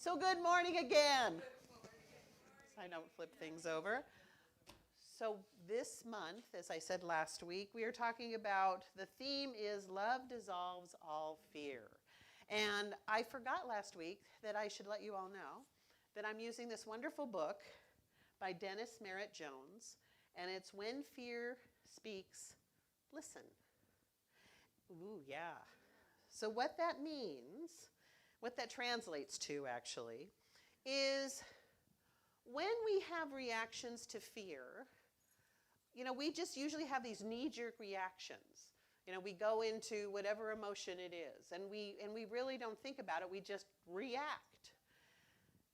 So good morning again. I don't flip things over. So this month, as I said last week, we are talking about, the theme is Love Dissolves All Fear. And I forgot last week that I should let you all know that I'm using this wonderful book by Dennis Merritt Jones, and it's When Fear Speaks, Listen. Ooh, yeah. So what that means, what that translates to actually, is when we have reactions to fear, we just usually have these knee-jerk reactions. We go into whatever emotion it is, and we really don't think about it, we just react.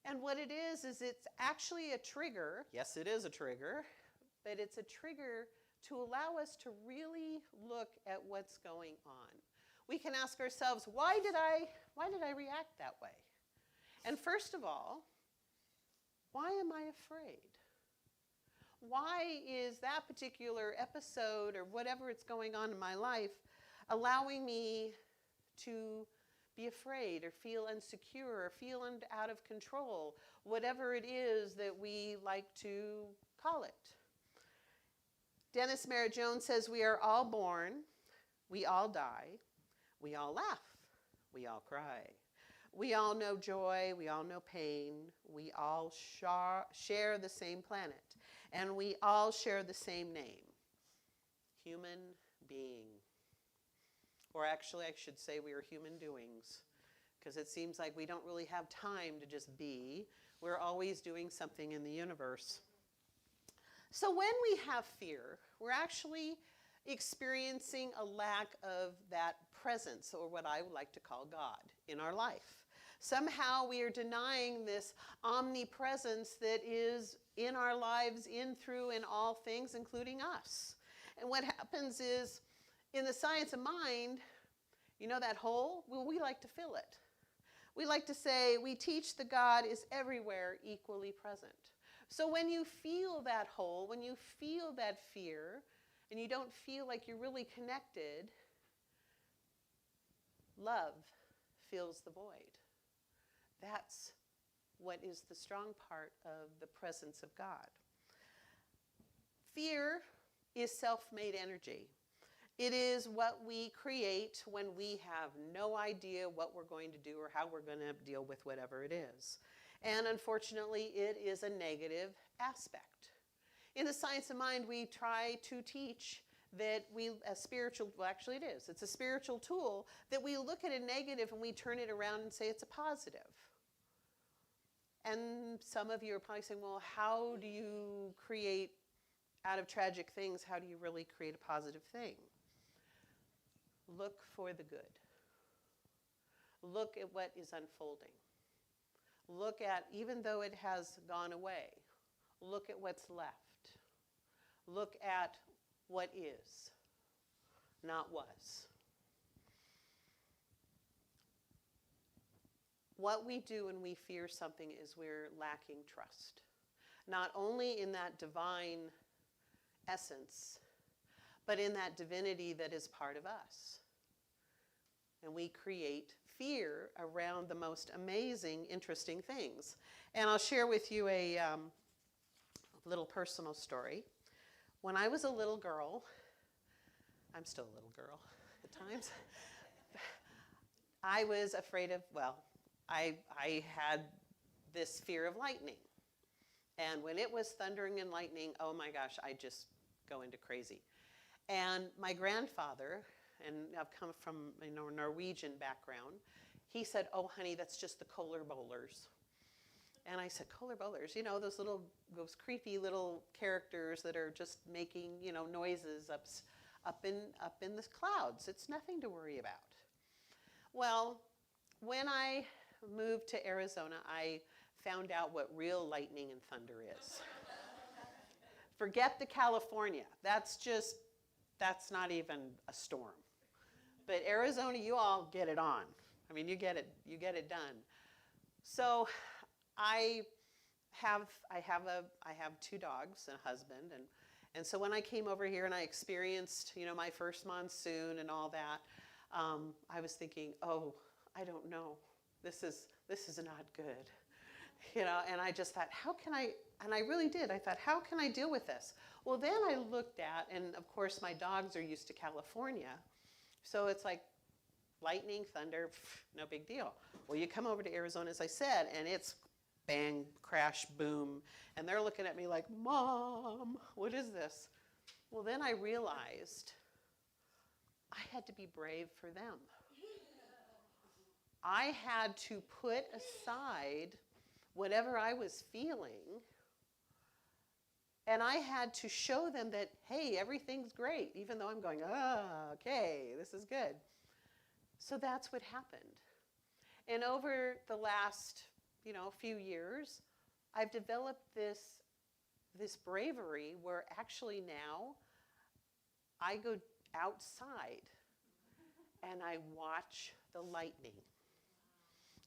And what it is it's actually a trigger. Yes, it is a trigger, but it's a trigger to allow us to really look at what's going on. We can ask ourselves, why did I react that way? And first of all, why am I afraid? Why is that particular episode or whatever it's going on in my life allowing me to be afraid or feel insecure or feel out of control, whatever it is that we like to call it? Dennis Merritt Jones says we are all born, we all die, we all laugh, we all cry. We all know joy, we all know pain, we all share the same planet, and we all share the same name, human being. Or actually, I should say we are human doings, because it seems like we don't really have time to just be. We're always doing something in the universe. So when we have fear, we're actually experiencing a lack of that presence, or what I would like to call God, in our life. Somehow we are denying this omnipresence that is in our lives, in, through, in all things, including us. And what happens is, in the science of mind, that hole? Well, we like to fill it. We like to say, we teach that God is everywhere equally present. So when you feel that hole, when you feel that fear, and you don't feel like you're really connected, love fills the void. That's what is the strong part of the presence of God. Fear is self-made energy. It is what we create when we have no idea what we're going to do or how we're going to deal with whatever it is. And unfortunately, it is a negative aspect. In the science of mind, we try to teach that actually it is. It's a spiritual tool that we look at a negative and we turn it around and say it's a positive. And some of you are probably saying, well, how do you create, out of tragic things, how do you really create a positive thing? Look for the good. Look at what is unfolding. Look at, even though it has gone away, look at what's left. Look at what is, not was. What we do when we fear something is we're lacking trust. Not only in that divine essence, but in that divinity that is part of us. And we create fear around the most amazing, interesting things. And I'll share with you a little personal story. When I was a little girl, I'm still a little girl at times, I was afraid of, I had this fear of lightning. And when it was thundering and lightning, oh my gosh, I just go into crazy. And my grandfather, and I've come from a Norwegian background, he said, oh honey, that's just the kolar bowlers. And I said, kolar bowlers, those creepy little characters that are just making, noises up in the clouds. It's nothing to worry about. Well, when I moved to Arizona, I found out what real lightning and thunder is. Forget the California. That's not even a storm. But Arizona, you all get it on. I mean, you get it done. So I have 2 dogs and a husband, and so when I came over here and I experienced, my first monsoon and all that, I was thinking, oh, I don't know. this is not good. And I just thought, how can I, and I really did, I thought, how can I deal with this? Well, then I looked at, and of course my dogs are used to California, so it's like lightning, thunder, no big deal. Well, you come over to Arizona, as I said, and it's bang, crash, boom, and they're looking at me like, Mom, what is this? Well, then I realized I had to be brave for them. I had to put aside whatever I was feeling, and I had to show them that, hey, everything's great, even though I'm going, okay, this is good. So that's what happened. And over the last, few years, I've developed this bravery where actually now I go outside and I watch the lightning.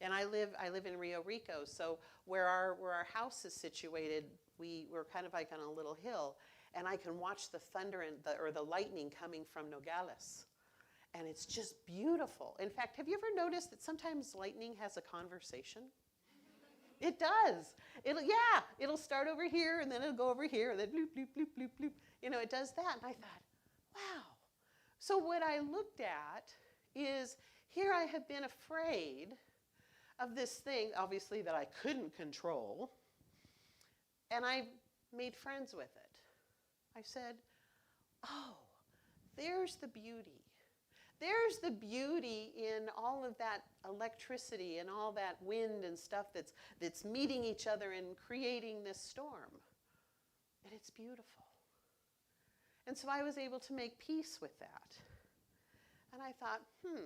And I live in Rio Rico, so where our house is situated, we're kind of like on a little hill, and I can watch the thunder or the lightning coming from Nogales. And it's just beautiful. In fact, have you ever noticed that sometimes lightning has a conversation? It does. It'll start over here, and then it'll go over here, and then bloop, bloop, bloop, bloop, bloop. It does that. And I thought, wow. So what I looked at is, here I have been afraid of this thing, obviously, that I couldn't control, and I made friends with it. I said, oh, there's the beauty. There's the beauty in all of that electricity and all that wind and stuff that's meeting each other and creating this storm. And it's beautiful. And so I was able to make peace with that. And I thought, And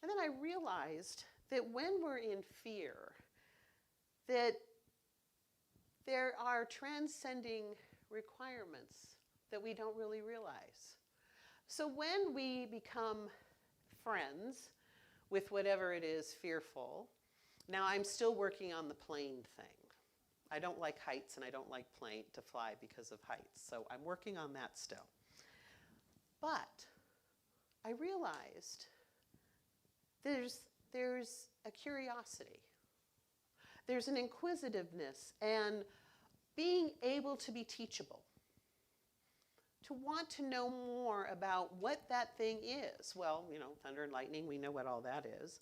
then I realized that when we're in fear, that there are transcending requirements that we don't really realize. So when we become friends with whatever it is fearful, now I'm still working on the plane thing. I don't like heights, and I don't like to fly because of heights, so I'm working on that still. But I realized there's a curiosity. There's an inquisitiveness and being able to be teachable, to want to know more about what that thing is. Well, thunder and lightning, we know what all that is.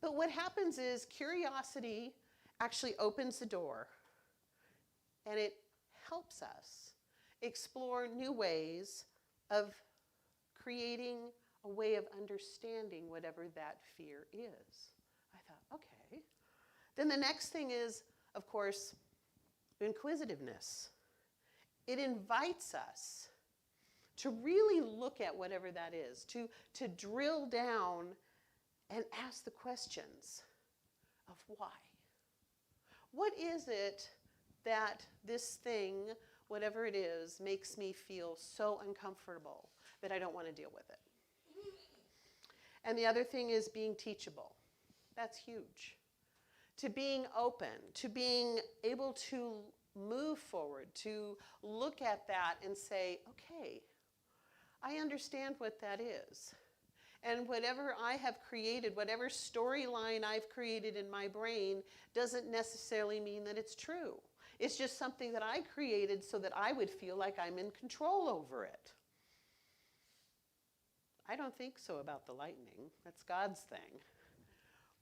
But what happens is curiosity actually opens the door, and it helps us explore new ways of creating a way of understanding whatever that fear is. I thought, okay. Then the next thing is, of course, inquisitiveness. It invites us to really look at whatever that is, to drill down and ask the questions of why. What is it that this thing, whatever it is, makes me feel so uncomfortable that I don't want to deal with it? And the other thing is being teachable. That's huge. To being open, to being able to move forward, to look at that and say, okay, I understand what that is. And whatever I have created, whatever storyline I've created in my brain, doesn't necessarily mean that it's true. It's just something that I created so that I would feel like I'm in control over it. I don't think so about the lightning. That's God's thing.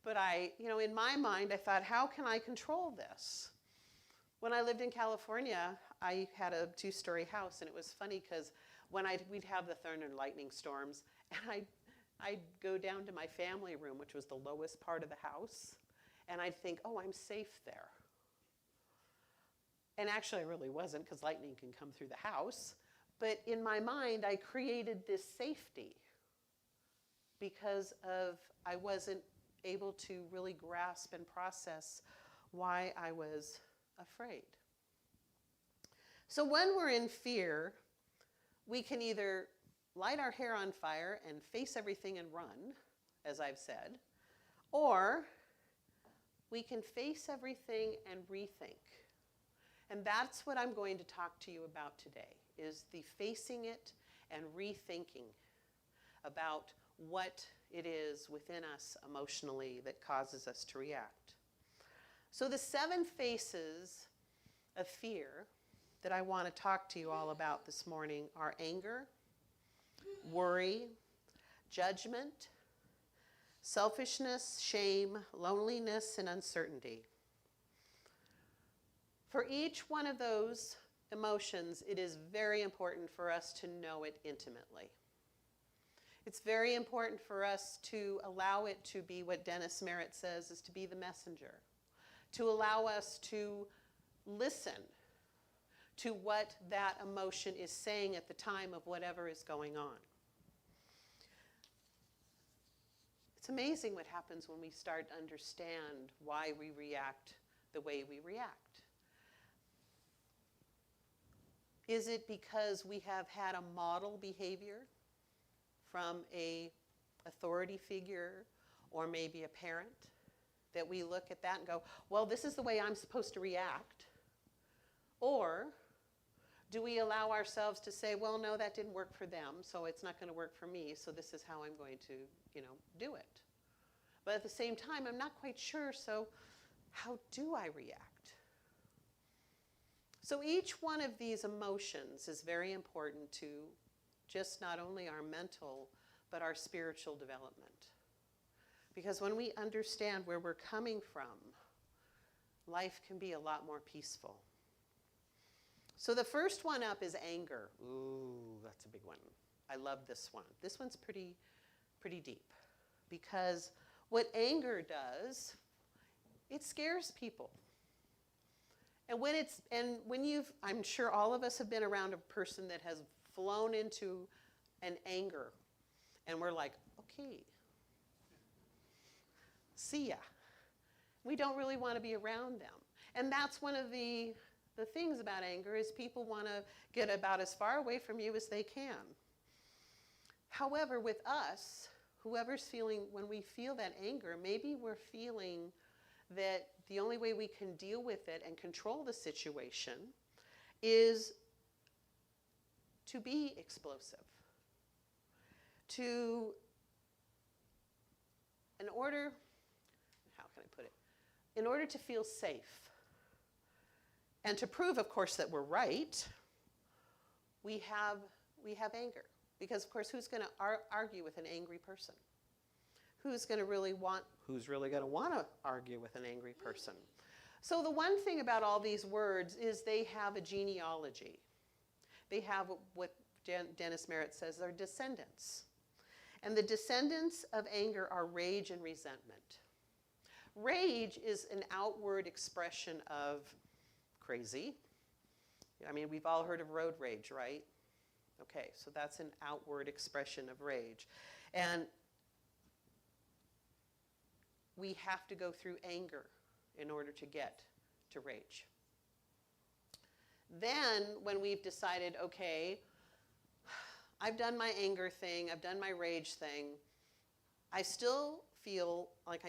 But in my mind, I thought, how can I control this? When I lived in California, I had a 2-story house, and it was funny because when we'd have the thunder and lightning storms, and I'd go down to my family room, which was the lowest part of the house, and I'd think, oh, I'm safe there. And actually I really wasn't, because lightning can come through the house. But in my mind, I created this safety because I wasn't able to really grasp and process why I was afraid. So when we're in fear, we can either light our hair on fire and face everything and run, as I've said, or we can face everything and rethink. And that's what I'm going to talk to you about today, is the facing it and rethinking about what it is within us emotionally that causes us to react. So the 7 faces of fear that I want to talk to you all about this morning are anger, worry, judgment, selfishness, shame, loneliness, and uncertainty. For each one of those emotions, it is very important for us to know it intimately. It's very important for us to allow it to be what Dennis Merritt says is to be the messenger, to allow us to listen to what that emotion is saying at the time of whatever is going on. It's amazing what happens when we start to understand why we react the way we react. Is it because we have had a model behavior from an authority figure or maybe a parent that we look at that and go, well, this is the way I'm supposed to react? Or do we allow ourselves to say, well, no, that didn't work for them, so it's not going to work for me, so this is how I'm going to, do it. But at the same time, I'm not quite sure, so how do I react? So each one of these emotions is very important to just not only our mental, but our spiritual development. Because when we understand where we're coming from, life can be a lot more peaceful. So the first one up is anger. Ooh, that's a big one. I love this one. This one's pretty deep. Because what anger does, it scares people. And I'm sure all of us have been around a person that has flown into an anger, and we're like, okay, see ya. We don't really want to be around them. And that's one of the things about anger is people want to get about as far away from you as they can. However, with us, when we feel that anger, maybe we're feeling that the only way we can deal with it and control the situation is to be explosive. In order to feel safe, and to prove, of course, that we're right, we have anger. Because, of course, who's going to argue with an angry person? Who's really going to want to argue with an angry person? So the one thing about all these words is they have a genealogy. They have what Dennis Merritt says are descendants. And the descendants of anger are rage and resentment. Rage is an outward expression of crazy. I mean, we've all heard of road rage, right? Okay, so that's an outward expression of rage. And we have to go through anger in order to get to rage. Then, when we've decided, okay, I've done my anger thing, I've done my rage thing, I still feel like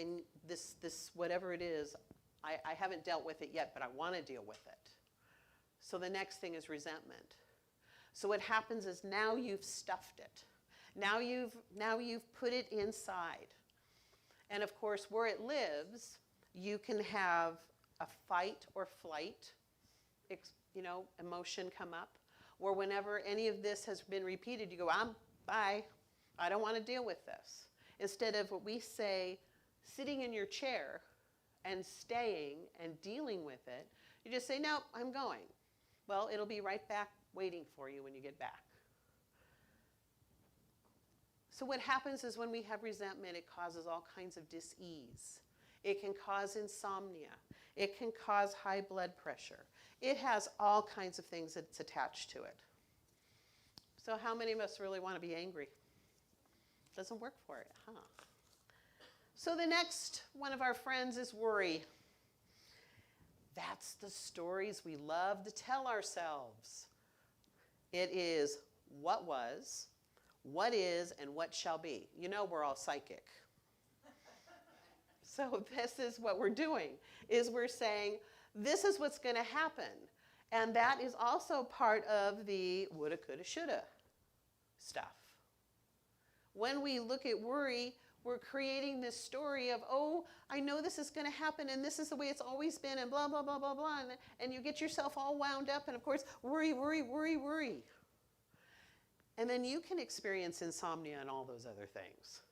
this whatever it is, I haven't dealt with it yet, but I want to deal with it. So the next thing is resentment. So what happens is now you've stuffed it. Now you've put it inside. And of course, where it lives, you can have a fight or flight, emotion come up, or whenever any of this has been repeated, you go, bye, I don't want to deal with this. Instead of what we say, sitting in your chair and staying and dealing with it, you just say, no, I'm going. Well, it'll be right back waiting for you when you get back. So what happens is when we have resentment, it causes all kinds of dis-ease. It can cause insomnia. It can cause high blood pressure. It has all kinds of things that's attached to it. So how many of us really want to be angry? Doesn't work for it, huh? So the next one of our friends is worry. That's the stories we love to tell ourselves. It is what was, what is, and what shall be. You know we're all psychic. So this is what we're doing, is we're saying, this is what's going to happen. And that is also part of the woulda, coulda, shoulda stuff. When we look at worry, we're creating this story of, oh, I know this is going to happen, and this is the way it's always been, and blah, blah, blah, blah, blah. And you get yourself all wound up, and of course, worry, worry, worry, worry. And then you can experience insomnia and all those other things.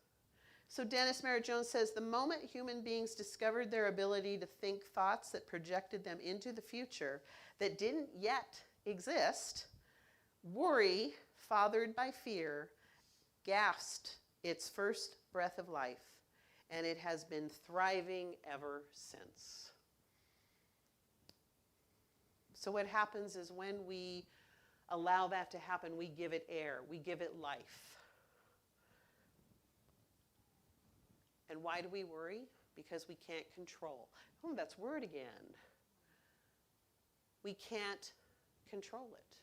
So Dennis Merritt Jones says, the moment human beings discovered their ability to think thoughts that projected them into the future that didn't yet exist, worry, fathered by fear, gasped its first breath of life, and it has been thriving ever since. So what happens is when we allow that to happen, we give it air, we give it life. And why do we worry? Because we can't control. Oh, that's word again. We can't control it.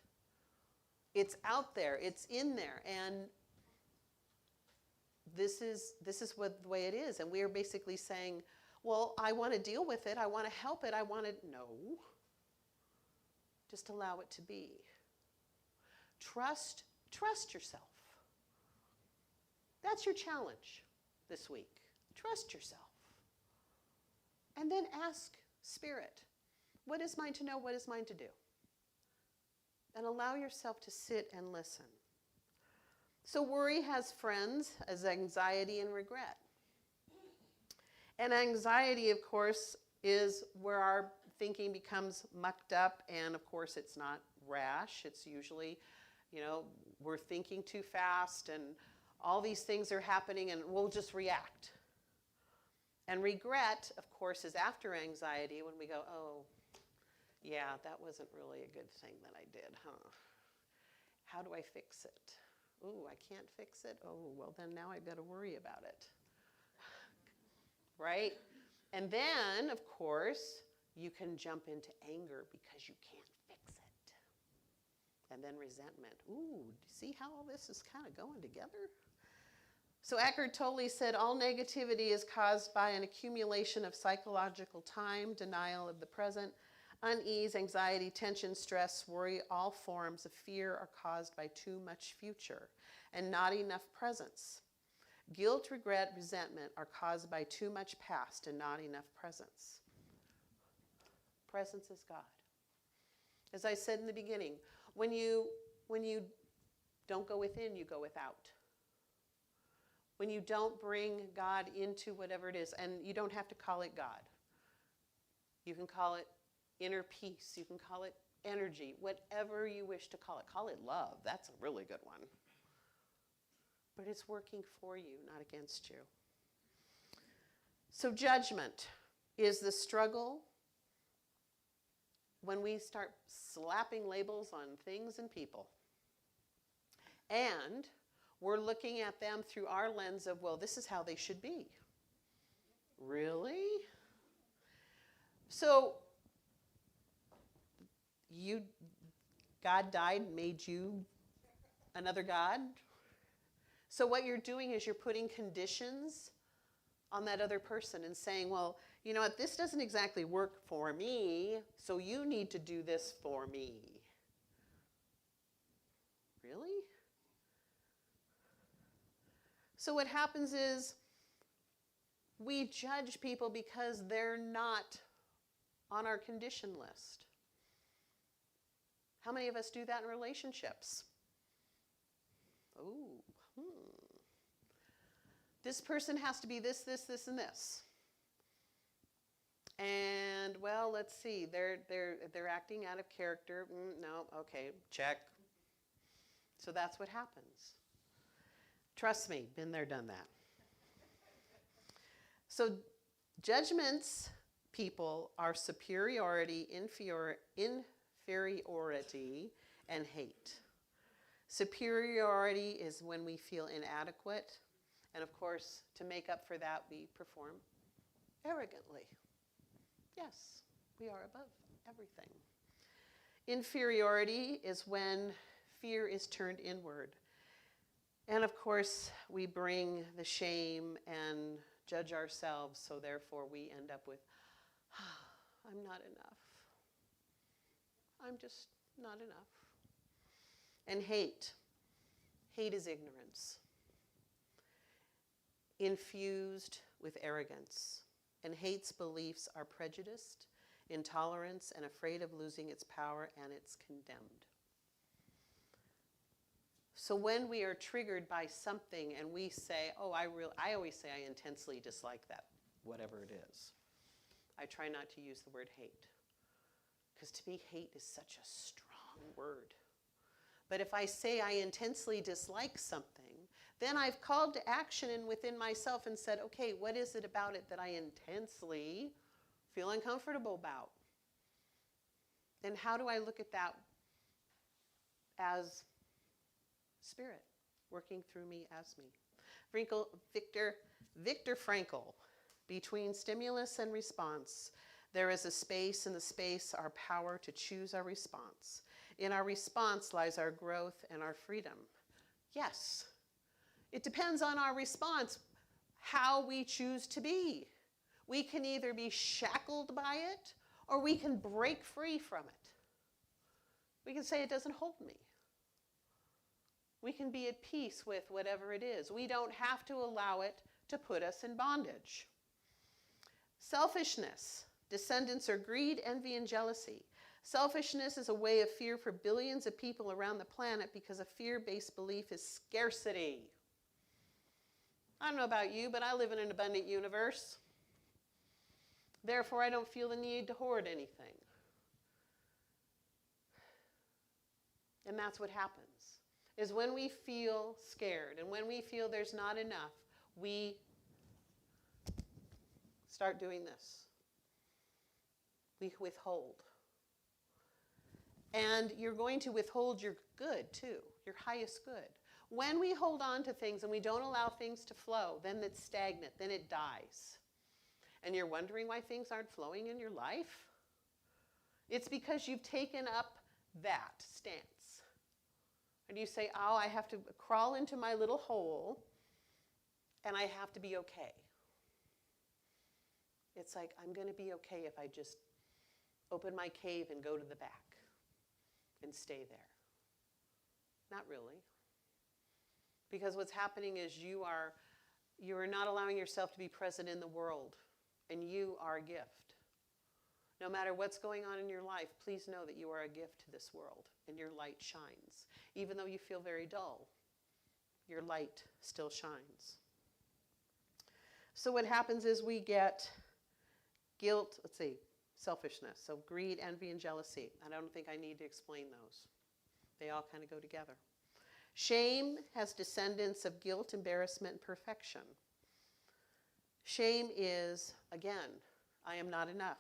It's out there, it's in there, and this is what the way it is. And we are basically saying, well, I want to deal with it, I want to help it, I want to, no. Just allow it to be. Trust yourself. That's your challenge this week. Trust yourself. And then ask Spirit, what is mine to know? What is mine to do? And allow yourself to sit and listen. So worry has friends as anxiety and regret. And anxiety, of course, is where our thinking becomes mucked up, and of course it's not rash. It's usually, we're thinking too fast and all these things are happening and we'll just react. And regret, of course, is after anxiety when we go, oh, yeah, that wasn't really a good thing that I did, huh? How do I fix it? Ooh, I can't fix it? Oh, well, then now I've got to worry about it. Right? And then, of course, you can jump into anger because you can't fix it. And then resentment. Ooh, see how all this is kind of going together? So Eckhart Tolle said, all negativity is caused by an accumulation of psychological time, denial of the present, unease, anxiety, tension, stress, worry. All forms of fear are caused by too much future and not enough presence. Guilt, regret, resentment are caused by too much past and not enough presence. Presence is God. As I said in the beginning, when you don't go within, you go without. When you don't bring God into whatever it is, and you don't have to call it God. You can call it inner peace. You can call it energy, whatever you wish to call it. Call it love. That's a really good one. But it's working for you, not against you. So judgment is the struggle when we start slapping labels on things and people. And we're looking at them through our lens of, well, this is how they should be. Really? So, God died, made you another God. So what you're doing is you're putting conditions on that other person and saying, well, you know what, this doesn't exactly work for me, so you need to do this for me. Really? So what happens is we judge people because they're not on our condition list. How many of us do that in relationships? Ooh, This person has to be this, this, this, and this. And, well, let's see, they're acting out of character. No, okay, check. So that's what happens. Trust me, been there, done that. So judgments, people, are superiority, inferiority, and hate. Superiority is when we feel inadequate. And of course, to make up for that, we perform arrogantly. Yes, we are above everything. Inferiority is when fear is turned inward. And of course, we bring the shame and judge ourselves, so therefore we end up with, I'm not enough. I'm just not enough. And hate. Hate is ignorance. infused with arrogance, and hate's beliefs are prejudiced, intolerant, and afraid of losing its power, and it's condemned. So when we are triggered by something and we say, oh, I always say I intensely dislike that, whatever it is. I try not to use the word hate, because to me, hate is such a strong word. But if I say I intensely dislike something, then I've called to action within myself and said, okay, what is it about it that I intensely feel uncomfortable about? And how do I look at that as Spirit working through me as me? Viktor Frankl, between stimulus and response, there is a space. In the space, our power to choose our response. In our response lies our growth and our freedom. Yes, it depends on our response, how we choose to be. We can either be shackled by it, or we can break free from it. We can say it doesn't hold me. We can be at peace with whatever it is. We don't have to allow it to put us in bondage. Selfishness, descendants are greed, envy, and jealousy. Selfishness is a way of fear for billions of people around the planet because a fear-based belief is scarcity. I don't know about you, but I live in an abundant universe. Therefore, I don't feel the need to hoard anything. And that's what happens, is when we feel scared and when we feel there's not enough, we start doing this. We withhold. And you're going to withhold your good too, your highest good. When we hold on to things and we don't allow things to flow, then it's stagnant, then it dies. And you're wondering why things aren't flowing in your life? It's because you've taken up that stance. And you say, oh, I have to crawl into my little hole and I have to be okay. It's like, I'm going to be okay if I just open my cave and go to the back and stay there. Not really. Because what's happening is you are not allowing yourself to be present in the world, and you are a gift. No matter what's going on in your life, please know that you are a gift to this world, and your light shines. Even though you feel very dull, your light still shines. So what happens is we get guilt, selfishness, so greed, envy, and jealousy. I don't think I need to explain those. They all kind of go together. Shame has descendants of guilt, embarrassment, and perfection. Shame is, again, I am not enough.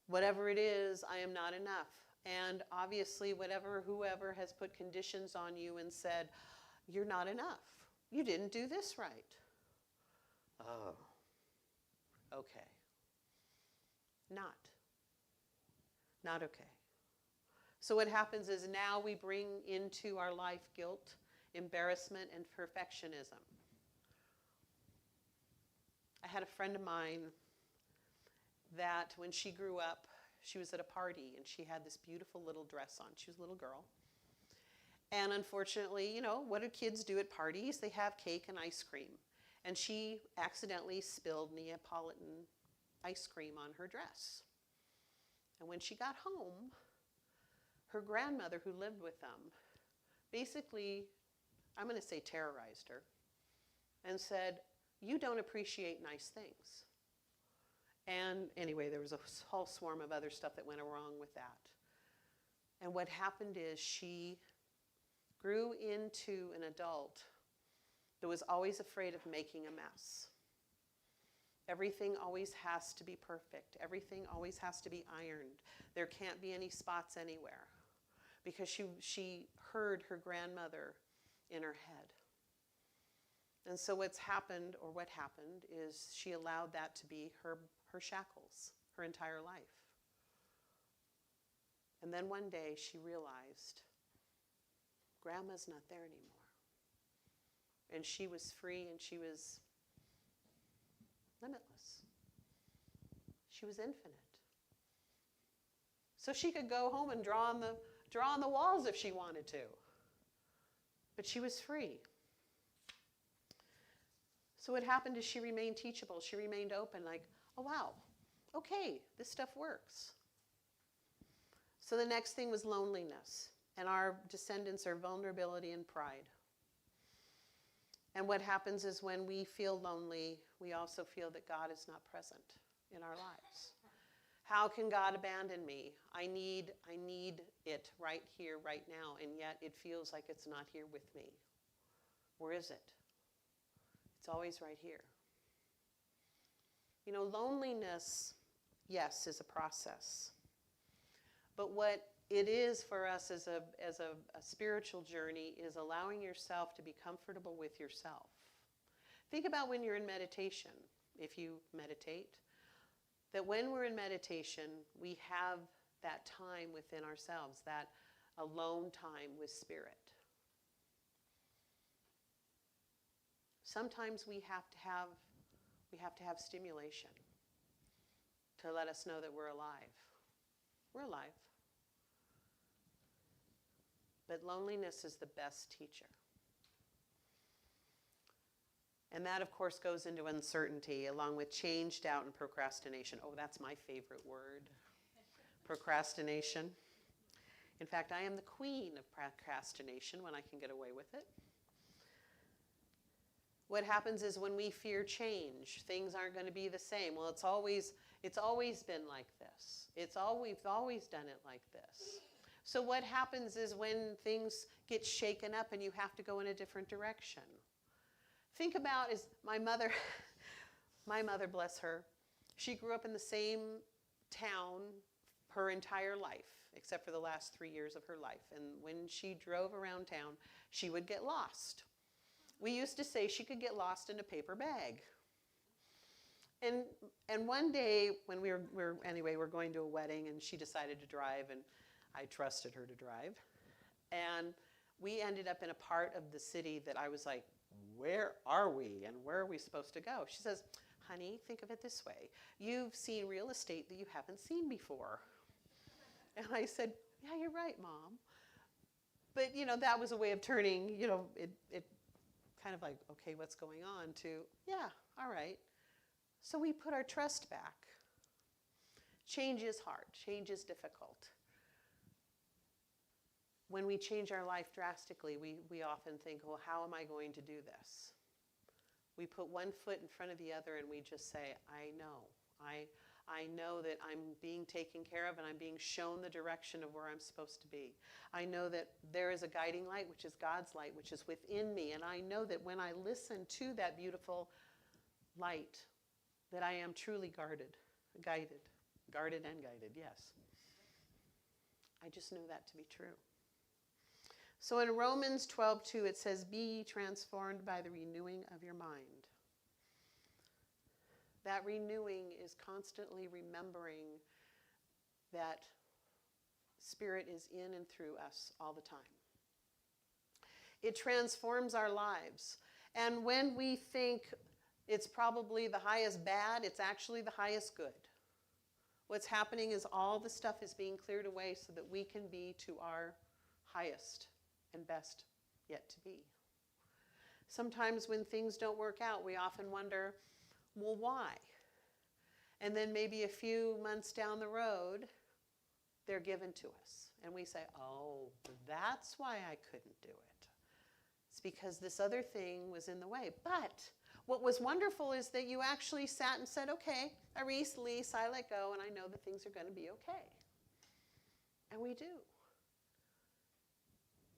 Whatever it is, I am not enough. And obviously, whoever has put conditions on you and said, you're not enough. You didn't do this right. Oh, okay. Not okay. So what happens is now we bring into our life guilt, embarrassment, and perfectionism. I had a friend of mine that when she grew up, she was at a party and she had this beautiful little dress on. She was a little girl. And unfortunately, what do kids do at parties? They have cake and ice cream. And she accidentally spilled Neapolitan ice cream on her dress. And when she got home, her grandmother, who lived with them, basically, I'm going to say terrorized her and said, you don't appreciate nice things. And anyway, there was a whole swarm of other stuff that went wrong with that. And what happened is she grew into an adult that was always afraid of making a mess. Everything always has to be perfect. Everything always has to be ironed. There can't be any spots anywhere. Because she heard her grandmother in her head. And so what happened is she allowed that to be her shackles, her entire life. And then one day she realized, Grandma's not there anymore. And she was free and she was limitless. She was infinite. So she could go home and draw on the walls if she wanted to. But she was free. So what happened is she remained teachable. She remained open, like, oh, wow, okay, this stuff works. So the next thing was loneliness. And our descendants are vulnerability and pride. And what happens is when we feel lonely, we also feel that God is not present in our lives. How can God abandon me? I need it right here, right now, and yet it feels like it's not here with me. Where is it? It's always right here. You know, loneliness, yes, is a process. But what it is for us as a spiritual journey is allowing yourself to be comfortable with yourself. Think about when you're in meditation, if you meditate, that when we're in meditation, we have that time within ourselves, that alone time with Spirit. Sometimes we have to have stimulation to let us know that we're alive. We're alive. But loneliness is the best teacher. And that, of course, goes into uncertainty, along with change, doubt, and procrastination. Oh, that's my favorite word. Procrastination. In fact, I am the queen of procrastination when I can get away with it. What happens is when we fear change, things aren't going to be the same. Well, it's always been like this. We've always done it like this. So what happens is when things get shaken up and you have to go in a different direction. Think about is my mother, bless her, she grew up in the same town her entire life, except for the last 3 years of her life. And when she drove around town, she would get lost. We used to say she could get lost in a paper bag. And one day when we're going to a wedding and she decided to drive and I trusted her to drive. And we ended up in a part of the city that I was like, where are we and where are we supposed to go? She says, honey, think of it this way. You've seen real estate that you haven't seen before. And I said, yeah, you're right, Mom. But, that was a way of turning, it kind of like, okay, what's going on, to, yeah, all right. So we put our trust back. Change is hard. Change is difficult. When we change our life drastically, we often think, well, how am I going to do this? We put one foot in front of the other and we just say, I know. I know that I'm being taken care of and I'm being shown the direction of where I'm supposed to be. I know that there is a guiding light, which is God's light, which is within me. And I know that when I listen to that beautiful light, that I am truly guarded and guided, yes. I just know that to be true. So in Romans 12:2, it says, be ye transformed by the renewing of your mind. That renewing is constantly remembering that Spirit is in and through us all the time. It transforms our lives. And when we think it's probably the highest bad, it's actually the highest good. What's happening is all the stuff is being cleared away so that we can be to our highest and best yet to be. Sometimes when things don't work out, we often wonder, well, why? And then maybe a few months down the road, they're given to us. And we say, oh, that's why I couldn't do it. It's because this other thing was in the way. But what was wonderful is that you actually sat and said, okay, I release, I let go, and I know that things are going to be okay. And we do.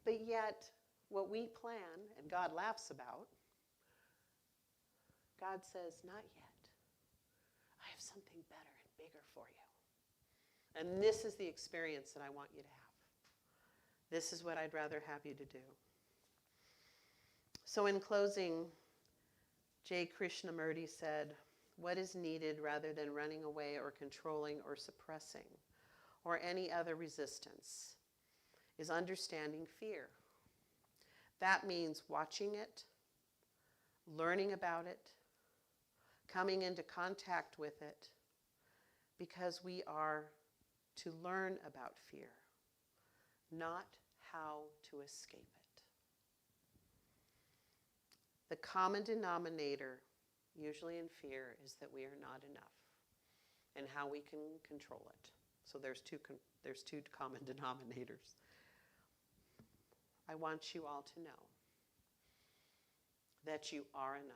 But yet, what we plan, and God laughs about, God says, not yet. I have something better and bigger for you. And this is the experience that I want you to have. This is what I'd rather have you to do. So in closing, J. Krishnamurti said, what is needed rather than running away or controlling or suppressing or any other resistance is understanding fear. That means watching it, learning about it, coming into contact with it, because we are to learn about fear, not how to escape it. The common denominator usually in fear, is that we are not enough and how we can control it. So there's two common denominators. I want you all to know that you are enough.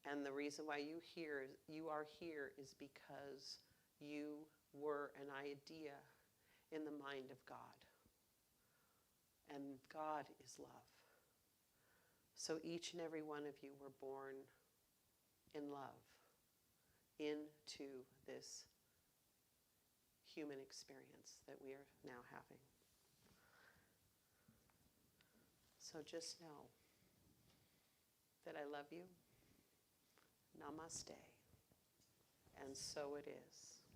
And the reason why you are here is because you were an idea in the mind of God. And God is love. So each and every one of you were born in love into this human experience that we are now having. So just know that I love you. Namaste. And so it is.